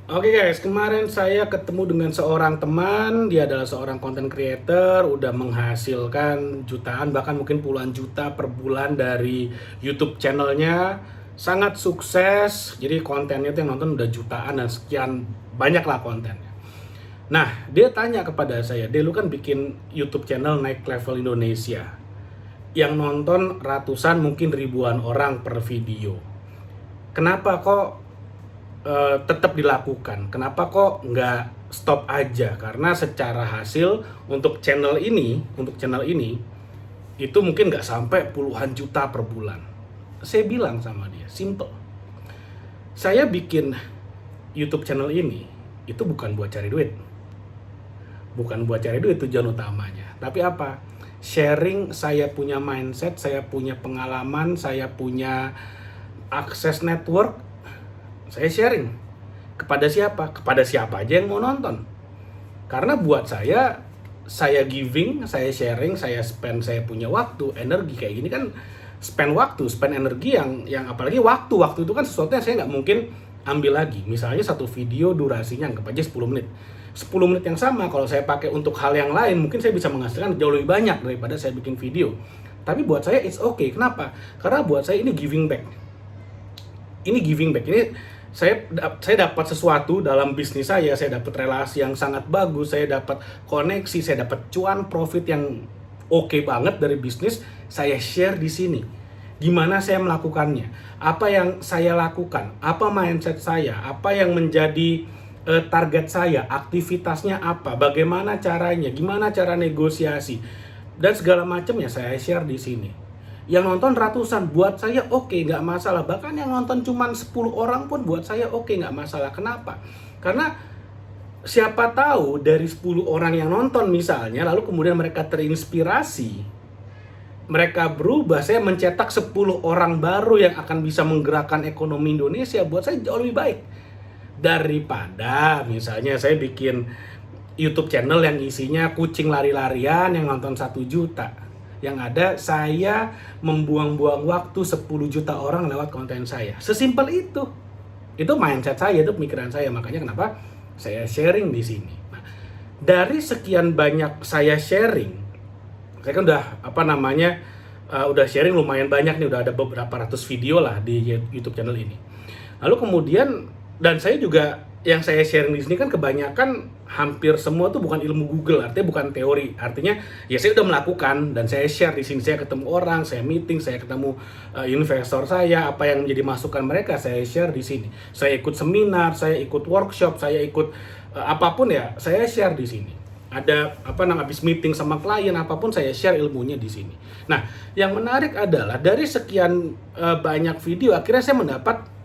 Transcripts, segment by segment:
Oke guys, kemarin saya ketemu dengan seorang teman, dia adalah seorang content creator, udah menghasilkan jutaan, bahkan mungkin puluhan juta per bulan dari YouTube channelnya, sangat sukses, jadi kontennya tuh yang nonton udah jutaan dan sekian banyak lah kontennya. Nah, dia tanya kepada saya, "Dia lu kan bikin YouTube channel Naik Level Indonesia, yang nonton ratusan mungkin ribuan orang per video. Kenapa kok tetap dilakukan? Kenapa kok nggak stop aja?" Karena secara hasil untuk channel ini itu mungkin nggak sampai puluhan juta per bulan. Saya bilang sama dia, simple. Saya bikin YouTube channel ini itu bukan buat cari duit. Bukan buat cari duit tujuan utamanya. Tapi apa? Sharing, saya punya mindset, saya punya pengalaman, saya punya akses network, saya sharing. Kepada siapa? Kepada siapa aja yang mau nonton. Karena buat saya giving, saya sharing, saya spend, saya punya waktu, energi kayak gini kan, spend waktu, spend energi yang apalagi waktu itu kan sesuatu yang saya nggak mungkin ambil lagi. Misalnya satu video durasinya anggap aja 10 menit. 10 menit yang sama kalau saya pakai untuk hal yang lain, mungkin saya bisa menghasilkan jauh lebih banyak daripada saya bikin video. Tapi buat saya it's okay. Kenapa? Karena buat saya ini giving back. Ini saya dapat sesuatu dalam bisnis saya dapat relasi yang sangat bagus, saya dapat koneksi, saya dapat cuan profit yang oke banget dari bisnis, saya share di sini. Gimana saya melakukannya? Apa yang saya lakukan? Apa mindset saya? Apa yang menjadi target saya? Aktivitasnya apa? Bagaimana caranya? Gimana cara negosiasi? Dan segala macam ya saya share di sini. Yang nonton ratusan, buat saya oke, nggak masalah. Bahkan yang nonton cuma 10 orang pun buat saya oke, nggak masalah. Kenapa? Karena siapa tahu dari 10 orang yang nonton misalnya, lalu kemudian mereka terinspirasi, mereka berubah, saya mencetak 10 orang baru yang akan bisa menggerakkan ekonomi Indonesia, buat saya jauh lebih baik. Daripada misalnya saya bikin YouTube channel yang isinya kucing lari-larian yang nonton 1 juta. Yang ada saya membuang-buang waktu 10 juta orang lewat konten saya. Sesimpel itu. Itu mindset saya, itu pemikiran saya. Makanya kenapa saya sharing di sini. Nah, dari sekian banyak saya sharing, saya kan udah sharing lumayan banyak nih, udah ada beberapa ratus video lah di YouTube channel ini. Lalu kemudian, dan saya juga yang saya sharing di sini kan kebanyakan hampir semua tuh bukan ilmu Google, artinya bukan teori. Artinya ya saya udah melakukan dan saya share di sini, saya ketemu orang, saya meeting, saya ketemu investor saya, apa yang menjadi masukan mereka saya share di sini. Saya ikut seminar, saya ikut workshop, saya ikut apapun ya, saya share di sini. Ada habis meeting sama klien apapun saya share ilmunya di sini. Nah, yang menarik adalah dari sekian banyak video akhirnya saya mendapat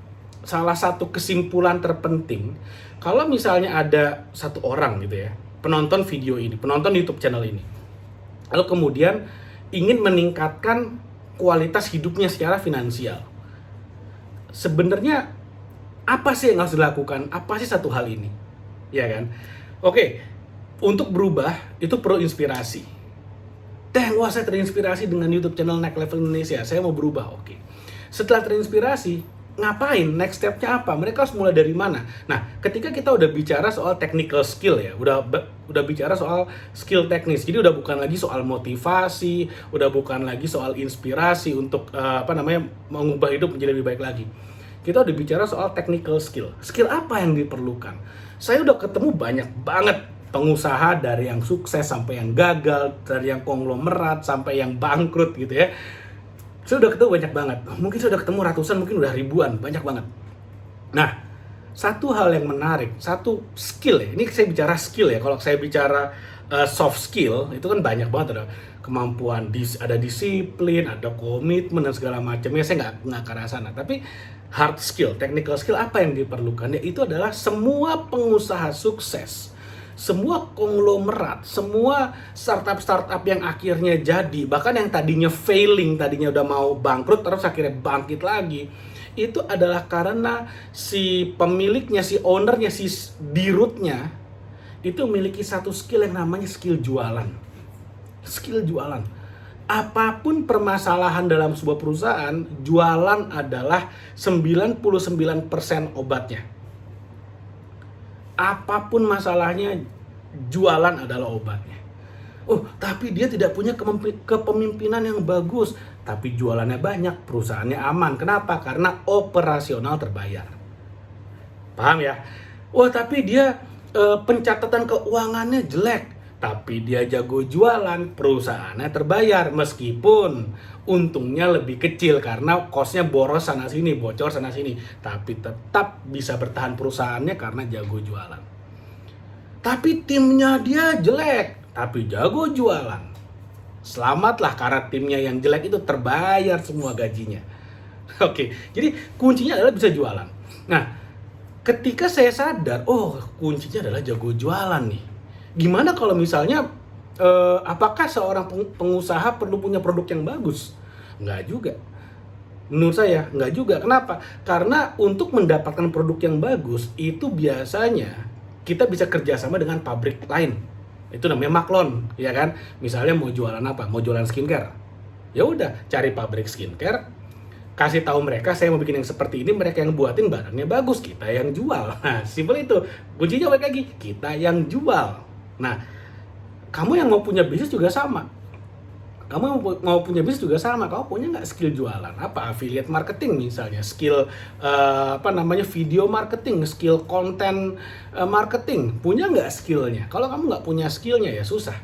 salah satu kesimpulan terpenting. Kalau misalnya ada satu orang gitu ya, penonton video ini, penonton YouTube channel ini, lalu kemudian ingin meningkatkan kualitas hidupnya secara finansial, sebenarnya apa sih yang harus dilakukan? Apa sih satu hal ini? Ya kan? Oke, untuk berubah itu perlu inspirasi. Wah saya terinspirasi dengan YouTube channel Next Level Indonesia, saya mau berubah. Oke. Setelah terinspirasi, ngapain? Next step-nya apa? Mereka harus mulai dari mana? Nah, ketika kita udah bicara soal technical skill ya, udah bicara soal skill teknis. Jadi udah bukan lagi soal motivasi, udah bukan lagi soal inspirasi untuk mengubah hidup menjadi lebih baik lagi. Kita udah bicara soal technical skill. Skill apa yang diperlukan? Saya udah ketemu banyak banget pengusaha, dari yang sukses sampai yang gagal, dari yang konglomerat sampai yang bangkrut gitu ya. Saya udah ketemu banyak banget. Mungkin saya udah ketemu ratusan, mungkin udah ribuan, banyak banget. Nah, satu hal yang menarik, satu skill ya. Ini saya bicara skill ya. Kalau saya bicara soft skill, itu kan banyak banget, ada kemampuan, ada disiplin, ada komitmen dan segala macamnya. Saya nggak ke arah sana. Tapi hard skill, technical skill apa yang diperlukan? Ya, itu adalah semua pengusaha sukses, semua konglomerat, semua startup yang akhirnya jadi, bahkan yang tadinya failing, tadinya udah mau bangkrut terus akhirnya bangkit lagi, itu adalah karena si pemiliknya, si ownernya, si dirutnya itu memiliki satu skill yang namanya skill jualan. Skill jualan. Apapun permasalahan dalam sebuah perusahaan, jualan adalah 99% obatnya. Apapun masalahnya, jualan adalah obatnya. Oh, tapi dia tidak punya kepemimpinan yang bagus, tapi jualannya banyak, perusahaannya aman. Kenapa? Karena operasional terbayar. Paham ya? Wah, tapi dia pencatatan keuangannya jelek, tapi dia jago jualan, perusahaannya terbayar meskipun untungnya lebih kecil karena kosnya boros sana sini, bocor sana sini, tapi tetap bisa bertahan perusahaannya karena jago jualan. Tapi timnya dia jelek, tapi jago jualan. Selamatlah karena timnya yang jelek itu terbayar semua gajinya. Oke, jadi kuncinya adalah bisa jualan. Nah, ketika saya sadar, oh kuncinya adalah jago jualan nih. Gimana kalau misalnya, apakah seorang pengusaha perlu punya produk yang bagus? Enggak juga. Menurut saya, enggak juga. Kenapa? Karena untuk mendapatkan produk yang bagus, itu biasanya kita bisa kerjasama dengan pabrik lain. Itu namanya maklon, ya kan? Misalnya mau jualan apa? Mau jualan skincare. Ya udah, cari pabrik skincare, kasih tahu mereka saya mau bikin yang seperti ini, mereka yang buatin barangnya bagus, kita yang jual. Nah, simpel itu. Kuncinya balik lagi, kita yang jual. Nah, kamu yang mau punya bisnis juga sama. Kamu yang mau punya bisnis juga sama. Kamu punya nggak skill jualan? Apa? Affiliate marketing misalnya, skill video marketing, skill konten marketing. Punya nggak skillnya? Kalau kamu nggak punya skillnya ya susah.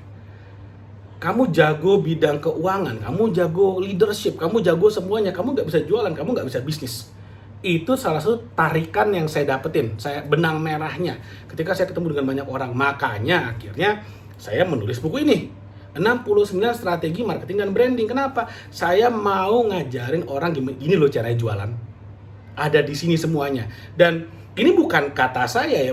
Kamu jago bidang keuangan, kamu jago leadership, kamu jago semuanya, kamu nggak bisa jualan, kamu nggak bisa bisnis. Itu salah satu tarikan yang saya dapetin, benang merahnya ketika saya ketemu dengan banyak orang. Makanya akhirnya saya menulis buku ini, 69 Strategi Marketing dan Branding. Kenapa? Saya mau ngajarin orang gini loh caranya jualan. Ada di sini semuanya. Dan ini bukan kata saya ya,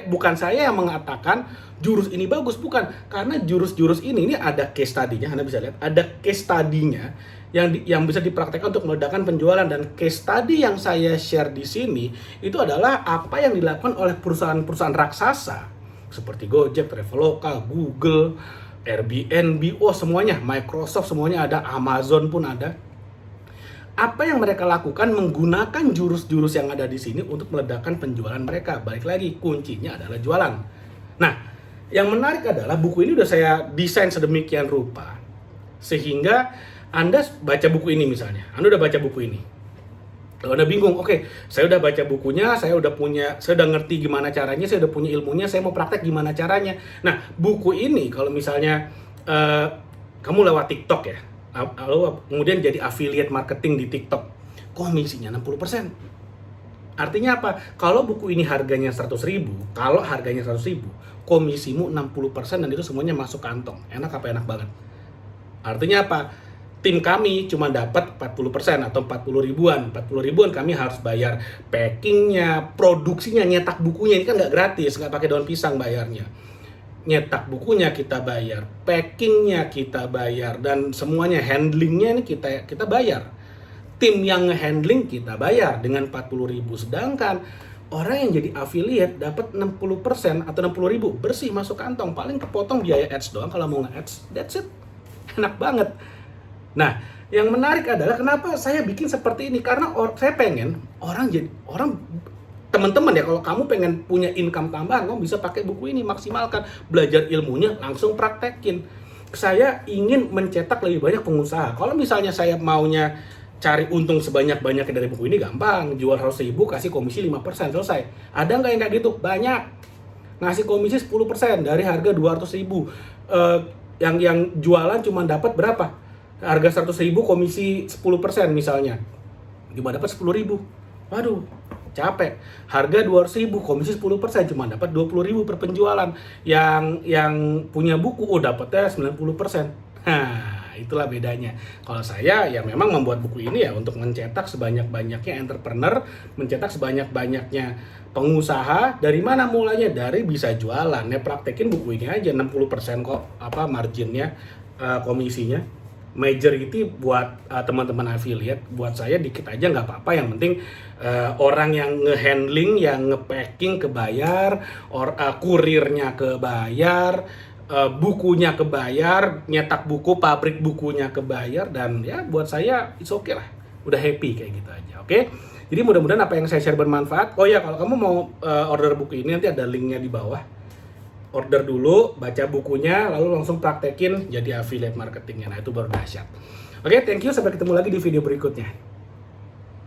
bukan saya yang mengatakan jurus ini bagus, bukan. Karena jurus-jurus ini ada case study-nya, Anda bisa lihat, ada case study-nya yang bisa dipraktekkan untuk meledakkan penjualan. Dan case study yang saya share di sini itu adalah apa yang dilakukan oleh perusahaan-perusahaan raksasa seperti Gojek, Traveloka, Google, Airbnb, semuanya, Microsoft semuanya ada, Amazon pun ada. Apa yang mereka lakukan menggunakan jurus-jurus yang ada di sini untuk meledakkan penjualan mereka. Balik lagi, kuncinya adalah jualan. Nah, yang menarik adalah buku ini udah saya desain sedemikian rupa sehingga Anda baca buku ini misalnya, Anda udah baca buku ini. Kalau Anda bingung, oke, saya udah baca bukunya, saya udah ngerti gimana caranya, saya udah punya ilmunya, saya mau praktek gimana caranya. Nah, buku ini kalau misalnya kamu lewat TikTok ya, lalu kemudian jadi affiliate marketing di TikTok, komisinya 60%. Artinya apa? Kalau buku ini harganya 100.000, komisimu 60% dan itu semuanya masuk kantong. Enak apa? Enak banget. Artinya apa? Tim kami cuma dapat 40% atau 40 ribuan kami harus bayar packingnya, produksinya, nyetak bukunya. Ini kan nggak gratis, nggak pakai daun pisang bayarnya. Nyetak bukunya kita bayar, packingnya kita bayar, dan semuanya, handlingnya ini kita bayar. Tim yang handling kita bayar dengan 40.000. Sedangkan orang yang jadi affiliate dapat 60% atau 60.000 bersih masuk kantong. Paling kepotong biaya ads doang kalau mau nge-ads. That's it. Enak banget. Nah, yang menarik adalah kenapa saya bikin seperti ini, karena saya pengen teman-teman ya, kalau kamu pengen punya income tambahan, kamu bisa pakai buku ini, maksimalkan, belajar ilmunya, langsung praktekin. Saya ingin mencetak lebih banyak pengusaha. Kalau misalnya saya maunya cari untung sebanyak-banyaknya dari buku ini, gampang, jual 100.000 kasih komisi 5%, selesai. Ada nggak yang kayak gitu? Banyak. Ngasih komisi 10% dari harga 200.000. Yang jualan cuma dapat berapa? Harga 100.000 komisi 10% misalnya, cuma dapat 10.000. Waduh, capek. Harga 200.000 komisi 10% cuma dapat 20.000 per penjualan. Yang punya buku dapatnya 90%. Nah, itulah bedanya. Kalau saya ya memang membuat buku ini ya untuk mencetak sebanyak-banyaknya entrepreneur, mencetak sebanyak-banyaknya pengusaha. Dari mana mulainya? Dari bisa jualan. Ya praktekin buku ini aja, 60% kok marginnya, komisinya. Majority buat teman-teman affiliate, buat saya dikit aja nggak apa-apa. Yang penting orang yang ngehandling, yang ngepacking kebayar, kurirnya kebayar, bukunya kebayar, nyetak buku, pabrik bukunya kebayar, dan ya buat saya it's okay lah, udah happy kayak gitu aja. Oke? Jadi mudah-mudahan apa yang saya share bermanfaat. Oh ya, kalau kamu mau order buku ini nanti ada linknya di bawah. Order dulu, baca bukunya, lalu langsung praktekin jadi affiliate marketingnya. Nah itu baru dahsyat. Oke, thank you. Sampai ketemu lagi di video berikutnya.